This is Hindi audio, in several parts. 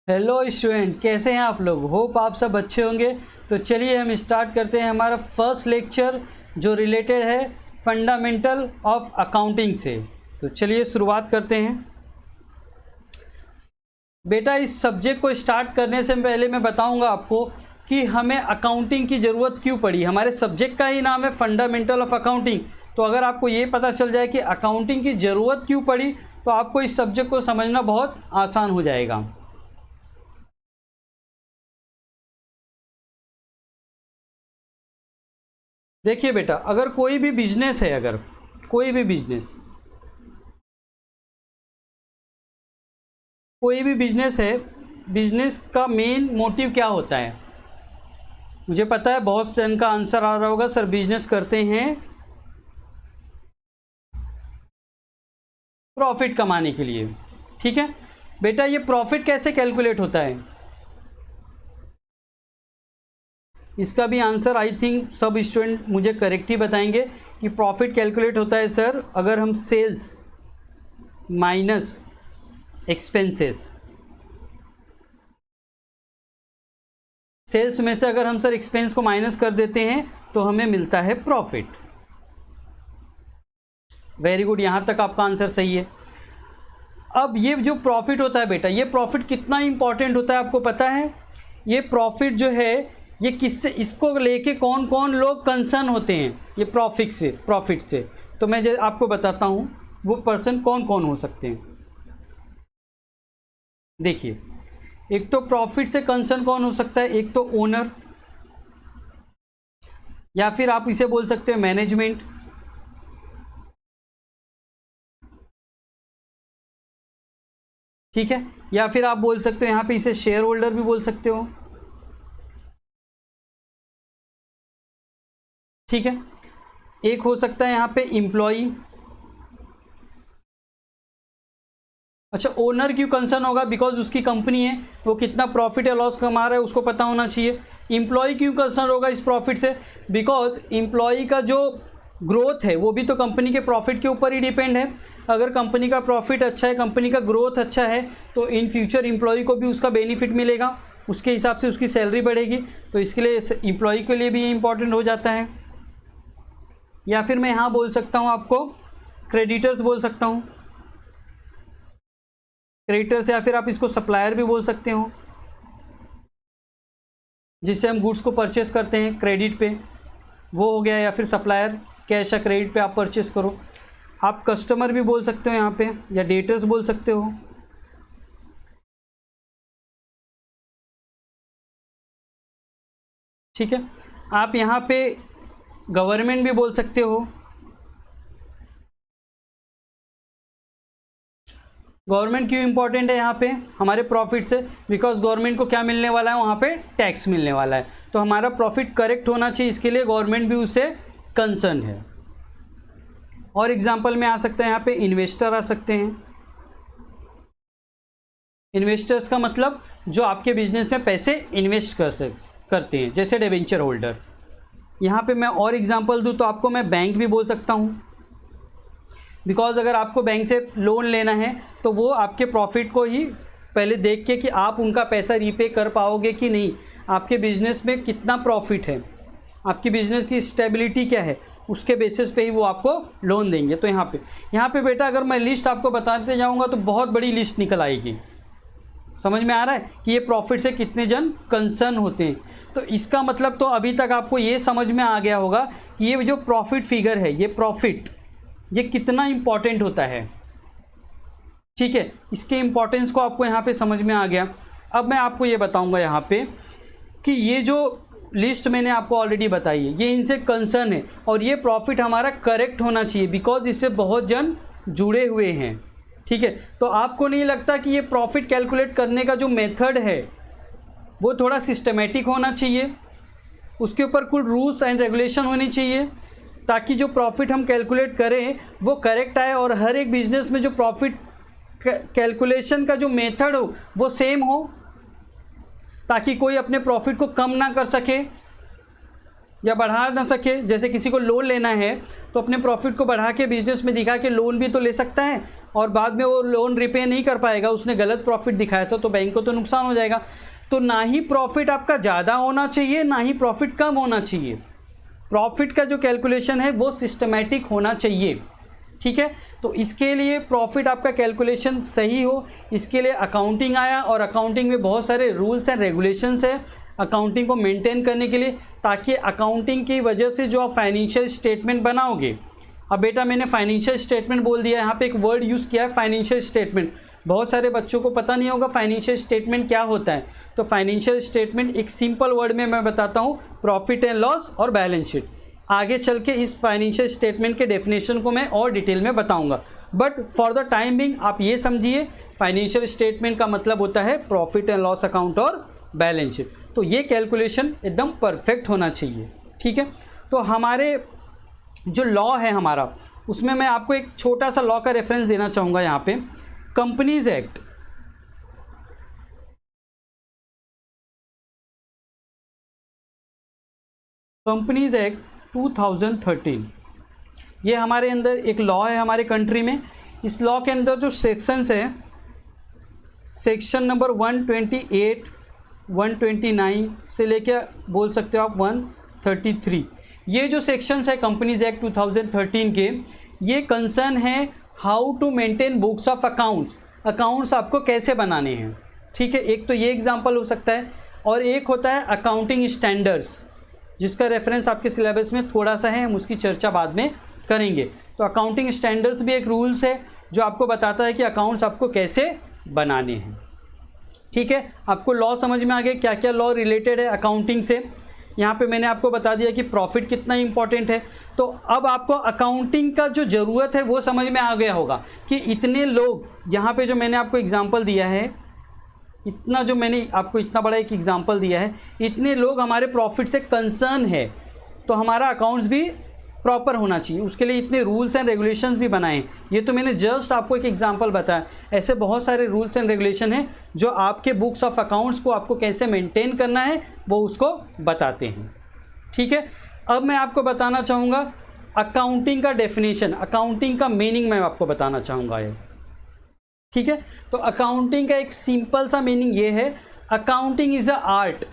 हेलो स्टूडेंट, कैसे हैं आप लोग। होप आप सब अच्छे होंगे। तो चलिए हम स्टार्ट करते हैं हमारा फर्स्ट लेक्चर जो रिलेटेड है फंडामेंटल ऑफ अकाउंटिंग से। तो चलिए शुरुआत करते हैं। बेटा, इस सब्जेक्ट को स्टार्ट करने से पहले मैं बताऊंगा आपको कि हमें अकाउंटिंग की ज़रूरत क्यों पड़ी। हमारे सब्जेक्ट का ही नाम है फंडामेंटल ऑफ अकाउंटिंग। तो अगर आपको ये पता चल जाए कि अकाउंटिंग की ज़रूरत क्यों पड़ी तो आपको इस सब्जेक्ट को समझना बहुत आसान हो जाएगा। देखिए बेटा, अगर कोई भी बिजनेस है, अगर कोई भी बिजनेस है, बिजनेस का मेन मोटिव क्या होता है। मुझे पता है बहुत जन का आंसर आ रहा होगा, सर बिजनेस करते हैं प्रॉफिट कमाने के लिए। ठीक है बेटा, ये प्रॉफिट कैसे कैलकुलेट होता है, इसका भी आंसर आई थिंक सब स्टूडेंट मुझे करेक्ट ही बताएंगे कि प्रॉफिट कैलकुलेट होता है सर अगर हम सेल्स माइनस एक्सपेंसेस, सेल्स में से अगर हम सर एक्सपेंस को माइनस कर देते हैं तो हमें मिलता है प्रॉफिट। वेरी गुड, यहाँ तक आपका आंसर सही है। अब ये जो प्रॉफिट होता है बेटा, ये प्रॉफिट कितना इंपॉर्टेंट होता है आपको पता है। ये प्रॉफिट जो है ये किससे, इसको लेके कौन कौन लोग कंसर्न होते हैं ये प्रॉफिट से। तो मैं आपको बताता हूँ वो पर्सन कौन कौन हो सकते हैं। देखिए, एक तो प्रॉफिट से कंसर्न कौन हो सकता है, एक तो ओनर, या फिर आप इसे बोल सकते हो मैनेजमेंट, ठीक है, या फिर आप बोल सकते हो यहाँ पे इसे शेयर होल्डर भी बोल सकते हो। ठीक है, एक हो सकता है यहाँ पे एम्प्लॉई। अच्छा, ओनर क्यों कंसर्न होगा, बिकॉज उसकी कंपनी है, वो कितना प्रॉफिट या लॉस कमा रहा है उसको पता होना चाहिए। एम्प्लॉय क्यों कंसर्न होगा इस प्रॉफिट से, बिकॉज एम्प्लॉय का जो ग्रोथ है वो भी तो कंपनी के प्रॉफिट के ऊपर ही डिपेंड है। अगर कंपनी का प्रॉफिट अच्छा है, कंपनी का ग्रोथ अच्छा है, तो इन फ्यूचर एम्प्लॉय को भी उसका बेनिफिट मिलेगा, उसके हिसाब से उसकी सैलरी बढ़ेगी। तो इसके लिए एम्प्लॉय के लिए भी ये इंपॉर्टेंट हो जाता है। या फिर मैं यहाँ बोल सकता हूँ आपको क्रेडिटर्स बोल सकता हूँ, क्रेडिटर्स, या फिर आप इसको सप्लायर भी बोल सकते हो, जिससे हम गुड्स को परचेस करते हैं क्रेडिट पे, वो हो गया। या फिर सप्लायर कैश या क्रेडिट पे आप परचेस करो। आप कस्टमर भी बोल सकते हो यहाँ पे, या डेटर्स बोल सकते हो। ठीक है, आप यहाँ पे गवर्नमेंट भी बोल सकते हो। गवर्नमेंट क्यों इंपॉर्टेंट है यहाँ पे हमारे प्रॉफिट से, बिकॉज गवर्नमेंट को क्या मिलने वाला है, वहाँ पे टैक्स मिलने वाला है। तो हमारा प्रॉफिट करेक्ट होना चाहिए, इसके लिए गवर्नमेंट भी उससे कंसर्न है। और एग्जांपल में आ सकता है यहाँ पे इन्वेस्टर आ सकते हैं। इन्वेस्टर्स का मतलब जो आपके बिजनेस में पैसे इन्वेस्ट करते हैं, जैसे डिबेंचर होल्डर। यहाँ पे मैं और एग्जांपल दूँ तो आपको मैं बैंक भी बोल सकता हूँ, बिकॉज अगर आपको बैंक से लोन लेना है तो वो आपके प्रॉफिट को ही पहले देख के कि आप उनका पैसा रीपे कर पाओगे कि नहीं, आपके बिज़नेस में कितना प्रॉफिट है, आपकी बिज़नेस की स्टेबिलिटी क्या है, उसके बेसिस पे ही वो आपको लोन देंगे। तो यहाँ पे बेटा अगर मैं लिस्ट आपको बताते जाऊँगा तो बहुत बड़ी लिस्ट निकल आएगी। समझ में आ रहा है कि ये प्रॉफिट से कितने जन कंसर्न होते हैं। तो इसका मतलब तो अभी तक आपको ये समझ में आ गया होगा कि ये जो प्रॉफिट फिगर है, ये प्रॉफिट ये कितना इंपॉर्टेंट होता है। ठीक है, इसके इंपॉर्टेंस को आपको यहाँ पे समझ में आ गया। अब मैं आपको ये बताऊँगा यहाँ पे कि ये जो लिस्ट मैंने आपको ऑलरेडी बताई है ये इनसे कंसर्न है, और ये प्रॉफिट हमारा करेक्ट होना चाहिए बिकॉज इससे बहुत जन जुड़े हुए हैं। ठीक है, तो आपको नहीं लगता कि ये प्रॉफिट कैलकुलेट करने का जो मेथड है वो थोड़ा सिस्टमेटिक होना चाहिए, उसके ऊपर कुछ रूल्स एंड रेगुलेशन होनी चाहिए, ताकि जो प्रॉफिट हम कैलकुलेट करें वो करेक्ट आए, और हर एक बिजनेस में जो प्रॉफिट कैलकुलेशन का जो मेथड हो वो सेम हो, ताकि कोई अपने प्रॉफिट को कम ना कर सके या बढ़ा ना सके। जैसे किसी को लोन लेना है तो अपने प्रॉफिट को बढ़ा के बिजनेस में दिखा के लोन भी तो ले सकता है, और बाद में वो लोन रिपे नहीं कर पाएगा, उसने गलत प्रॉफिट दिखाया था, तो बैंक को तो नुकसान हो जाएगा। तो ना ही प्रॉफिट आपका ज़्यादा होना चाहिए, ना ही प्रॉफिट कम होना चाहिए। प्रॉफिट का जो कैलकुलेशन है वो सिस्टमैटिक होना चाहिए, ठीक है। तो इसके लिए प्रॉफिट आपका कैलकुलेशन सही हो, इसके लिए अकाउंटिंग आया, और अकाउंटिंग में बहुत सारे रूल्स एंड रेगुलेशंस है अकाउंटिंग को मेंटेन करने के लिए, ताकि अकाउंटिंग की वजह से जो आप फाइनेंशियल स्टेटमेंट बनाओगे। अब बेटा मैंने फाइनेंशियल स्टेटमेंट बोल दिया, यहाँ पे एक वर्ड यूज़ किया है फाइनेंशियल स्टेटमेंट। बहुत सारे बच्चों को पता नहीं होगा फाइनेंशियल स्टेटमेंट क्या होता है। तो फाइनेंशियल स्टेटमेंट एक सिंपल वर्ड में मैं बताता हूँ, प्रॉफिट एंड लॉस और बैलेंस शीट। आगे चल के इस फाइनेंशियल स्टेटमेंट के डेफिनेशन को मैं और डिटेल में बताऊंगा, but for the time being आप ये समझिए फाइनेंशियल स्टेटमेंट का मतलब होता है प्रॉफिट एंड लॉस अकाउंट और बैलेंस शीट। तो ये कैलकुलेशन एकदम परफेक्ट होना चाहिए, ठीक है। तो हमारे जो लॉ है हमारा, उसमें मैं आपको एक छोटा सा लॉ का रेफरेंस देना चाहूँगा यहाँ पे, कंपनीज एक्ट। कंपनीज एक्ट 2013, ये हमारे अंदर एक लॉ है हमारे कंट्री में। इस लॉ के अंदर जो सेक्शंस है, सेक्शन नंबर 128, 129 से लेके बोल सकते हो आप 133, ये जो सेक्शंस है कंपनीज एक्ट 2013 के, ये कंसर्न है how to maintain books of accounts. Accounts आपको कैसे बनाने हैं, ठीक है। एक तो ये एग्जांपल हो सकता है, और एक होता है अकाउंटिंग स्टैंडर्ड्स, जिसका रेफरेंस आपके सिलेबस में थोड़ा सा है, हम उसकी चर्चा बाद में करेंगे। तो अकाउंटिंग स्टैंडर्ड्स भी एक रूल्स है जो आपको बताता है कि अकाउंट्स आपको कैसे बनाने हैं, ठीक है। आपको लॉ समझ में आ गया, क्या क्या लॉ रिलेटेड है अकाउंटिंग से। यहाँ पे मैंने आपको बता दिया कि प्रॉफिट कितना इंपॉर्टेंट है। तो अब आपको अकाउंटिंग का जो ज़रूरत है वो समझ में आ गया होगा कि इतने लोग, यहाँ पे जो मैंने आपको एग्जांपल दिया है, इतना जो मैंने आपको इतना बड़ा एक एग्जांपल दिया है, इतने लोग हमारे प्रॉफिट से कंसर्न है, तो हमारा अकाउंट्स भी प्रॉपर होना चाहिए, उसके लिए इतने रूल्स एंड रेगुलेशंस भी बनाए। ये तो मैंने जस्ट आपको एक एग्जांपल बताया, ऐसे बहुत सारे रूल्स एंड रेगुलेशन हैं जो आपके बुक्स ऑफ अकाउंट्स को आपको कैसे मेंटेन करना है वो उसको बताते हैं, ठीक है। अब मैं आपको बताना चाहूँगा अकाउंटिंग का डेफिनेशन, अकाउंटिंग का मीनिंग मैं आपको बताना चाहूँगा ये, ठीक है। तो अकाउंटिंग का एक सिंपल सा मीनिंग ये है, accounting is a art,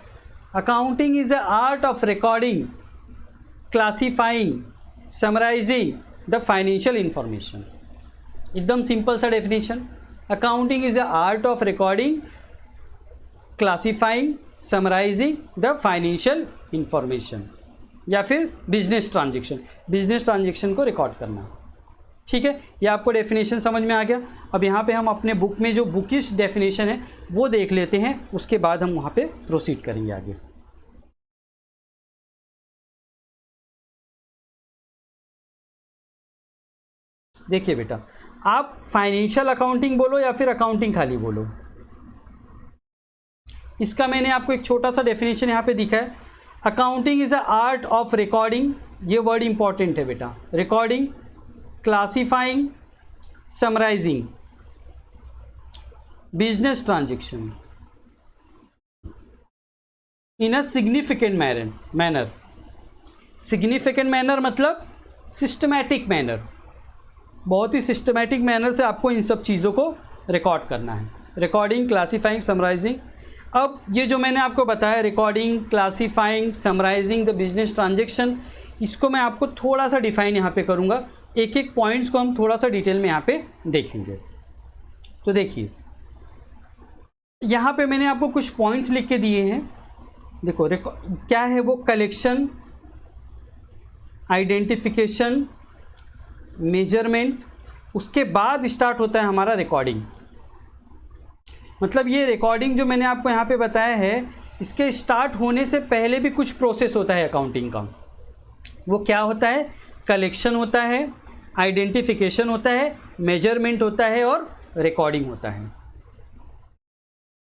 accounting is a art of recording, classifying, summarising the financial information. एकदम सिंपल सा definition, accounting is the art of recording, classifying, summarising the financial information, या फिर बिजनेस ट्रांजेक्शन, बिजनेस ट्रांजेक्शन को रिकॉर्ड करना, ठीक है। ये आपको डेफिनेशन समझ में आ गया। अब यहाँ पे हम अपने बुक में जो बुकिश डेफिनेशन है वो देख लेते हैं, उसके बाद हम वहाँ पे प्रोसीड करेंगे आगे। देखिए बेटा, आप फाइनेंशियल अकाउंटिंग बोलो या फिर अकाउंटिंग खाली बोलो, इसका मैंने आपको एक छोटा सा डेफिनेशन यहाँ पे दिखा है। Accounting is a art of recording, ये वर्ड इंपॉर्टेंट है बेटा, recording, classifying, summarising business transaction in a significant manner. Significant manner मतलब सिस्टमैटिक मैनर, बहुत ही सिस्टमैटिक मैनर से आपको इन सब चीज़ों को रिकॉर्ड करना है, रिकॉर्डिंग, क्लासीफाइंग, समराइजिंग। अब ये जो मैंने आपको बताया, recording, classifying, summarising the business transaction, इसको मैं आपको थोड़ा सा डिफाइन यहाँ पे करूँगा, एक एक पॉइंट्स को हम थोड़ा सा डिटेल में यहाँ पे देखेंगे। तो देखिए यहाँ पे मैंने आपको कुछ पॉइंट्स लिख के दिए हैं, देखो क्या है वो, कलेक्शन, आइडेंटिफिकेशन, मेजरमेंट, उसके बाद स्टार्ट होता है हमारा रिकॉर्डिंग। मतलब ये रिकॉर्डिंग जो मैंने आपको यहाँ पे बताया है, इसके स्टार्ट होने से पहले भी कुछ प्रोसेस होता है अकाउंटिंग का। वो क्या होता है, कलेक्शन होता है, आइडेंटिफिकेशन होता है, मेजरमेंट होता है और रिकॉर्डिंग होता है।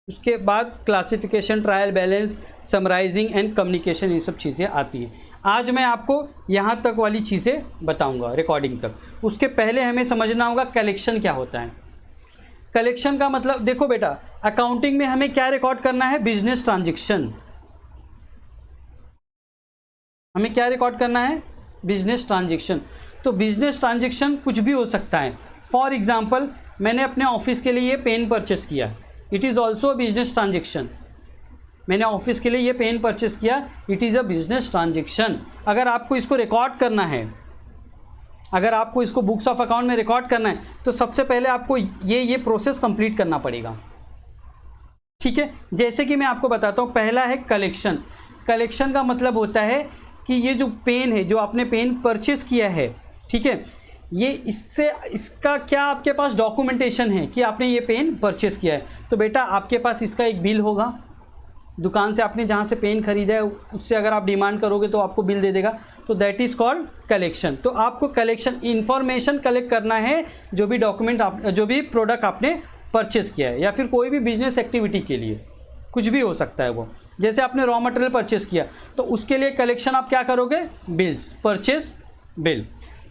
उसके बाद classification, trial balance, summarising and communication, ये सब चीज़ें आती हैं। आज मैं आपको यहाँ तक वाली चीज़ें बताऊँगा, रिकॉर्डिंग तक। उसके पहले हमें समझना होगा कलेक्शन क्या होता है। कलेक्शन का मतलब देखो बेटा, अकाउंटिंग में हमें क्या रिकॉर्ड करना है, बिजनेस ट्रांजेक्शन। हमें क्या रिकॉर्ड करना है, बिजनेस ट्रांजेक्शन। तो बिजनेस ट्रांजेक्शन कुछ भी हो सकता है। फॉर एग्जांपल मैंने अपने ऑफिस के लिए ये पेन परचेस किया, it is also a business transaction. मैंने ऑफिस के लिए ये पेन परचेस किया, it is a business transaction. अगर आपको इसको रिकॉर्ड करना है, अगर आपको इसको बुक्स ऑफ अकाउंट में रिकॉर्ड करना है, तो सबसे पहले आपको ये प्रोसेस कंप्लीट करना पड़ेगा। ठीक है, जैसे कि मैं आपको बताता हूँ, पहला है कलेक्शन। कलेक्शन का मतलब होता है कि ये जो पेन है, जो आपने पेन परचेस किया है, ठीक है, ये इसका क्या आपके पास डॉक्यूमेंटेशन है कि आपने ये पेन परचेस किया है। तो बेटा आपके पास इसका एक बिल होगा, दुकान से आपने जहाँ से पेन खरीदा है उससे अगर आप डिमांड करोगे तो आपको बिल दे देगा, तो दैट इज़ कॉल्ड कलेक्शन। तो आपको कलेक्शन इंफॉर्मेशन कलेक्ट करना है, जो भी डॉक्यूमेंट जो भी प्रोडक्ट आपने परचेस किया है, या फिर कोई भी बिजनेस एक्टिविटी के लिए कुछ भी हो सकता है वो। जैसे आपने रॉ मटेरियल परचेस किया तो उसके लिए कलेक्शन आप क्या करोगे, बिल्स, परचेस बिल।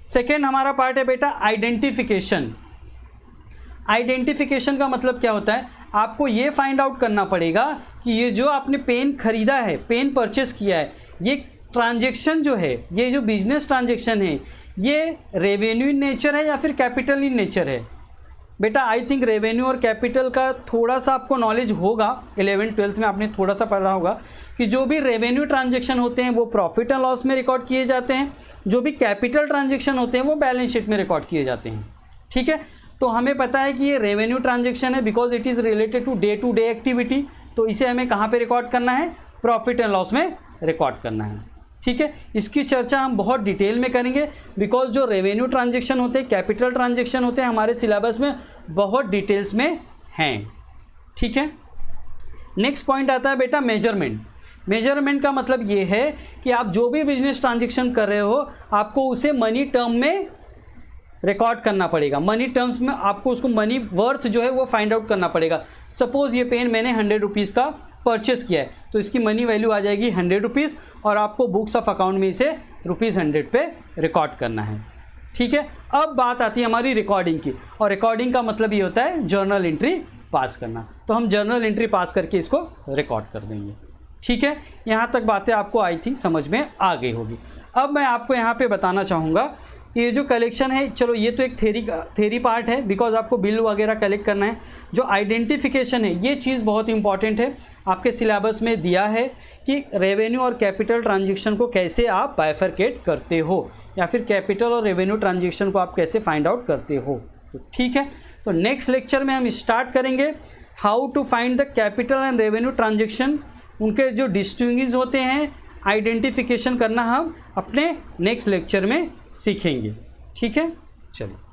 सेकेंड हमारा पार्ट है बेटा आइडेंटिफिकेशन। आइडेंटिफिकेशन का मतलब क्या होता है, आपको ये फाइंड आउट करना पड़ेगा कि ये जो आपने पेन खरीदा है, पेन परचेस किया है, ये ट्रांजेक्शन जो है, ये जो बिजनेस ट्रांजेक्शन है, ये रेवेन्यू इन नेचर है या फिर कैपिटल इन नेचर है। बेटा आई थिंक रेवेन्यू और कैपिटल का थोड़ा सा आपको नॉलेज होगा, 11th-12th में आपने थोड़ा सा पढ़ा होगा कि जो भी रेवेन्यू ट्रांजेक्शन होते हैं वो प्रॉफिट एंड लॉस में रिकॉर्ड किए जाते हैं, जो भी कैपिटल ट्रांजेक्शन होते हैं वो बैलेंस शीट में रिकॉर्ड किए जाते हैं। ठीक है, तो हमें पता है कि ये रेवेन्यू ट्रांजेक्शन है because it is related to day activity, तो इसे हमें कहाँ पे रिकॉर्ड करना है, प्रॉफिट एंड लॉस में रिकॉर्ड करना है। ठीक है, इसकी चर्चा हम बहुत डिटेल में करेंगे बिकॉज जो रेवेन्यू ट्रांजेक्शन होते हैं, कैपिटल ट्रांजेक्शन होते हैं, हमारे सिलेबस में बहुत डिटेल्स में हैं। ठीक है, नेक्स्ट पॉइंट आता है बेटा मेजरमेंट। मेजरमेंट का मतलब ये है कि आप जो भी बिजनेस ट्रांजेक्शन कर रहे हो आपको उसे मनी टर्म में रिकॉर्ड करना पड़ेगा। मनी टर्म्स में आपको उसको मनी वर्थ जो है वो फाइंड आउट करना पड़ेगा। सपोज़ ये पेन मैंने 100 रुपीज़ का परचेस किया है तो इसकी मनी वैल्यू आ जाएगी 100 रुपीज़ और आपको बुक्स ऑफ अकाउंट में इसे ₹100 पे रिकॉर्ड करना है। ठीक है, अब बात आती है हमारी रिकॉर्डिंग की, और रिकॉर्डिंग का मतलब ये होता है जर्नल एंट्री पास करना। तो हम जर्नल एंट्री पास करके इसको रिकॉर्ड कर देंगे। ठीक है, यहाँ तक बातें आपको आई थिंक समझ में आ गई होगी। अब मैं आपको यहाँ पे बताना चाहूँगा कि ये जो कलेक्शन है, चलो ये तो एक थेरी पार्ट है बिकॉज आपको बिल वगैरह कलेक्ट करना है। जो आइडेंटिफिकेशन है ये चीज़ बहुत इंपॉर्टेंट है, आपके सिलेबस में दिया है कि रेवेन्यू और कैपिटल ट्रांजेक्शन को कैसे आप बाइफरकेट करते हो या फिर कैपिटल और रेवेन्यू ट्रांजेक्शन को आप कैसे फाइंड आउट करते हो। तो ठीक है, तो नेक्स्ट लेक्चर में हम स्टार्ट करेंगे how to find the capital and revenue transaction, उनके जो डिस्टिंग्विश होते हैं, आइडेंटिफिकेशन करना हम अपने नेक्स्ट लेक्चर में सीखेंगे। ठीक है, चलो।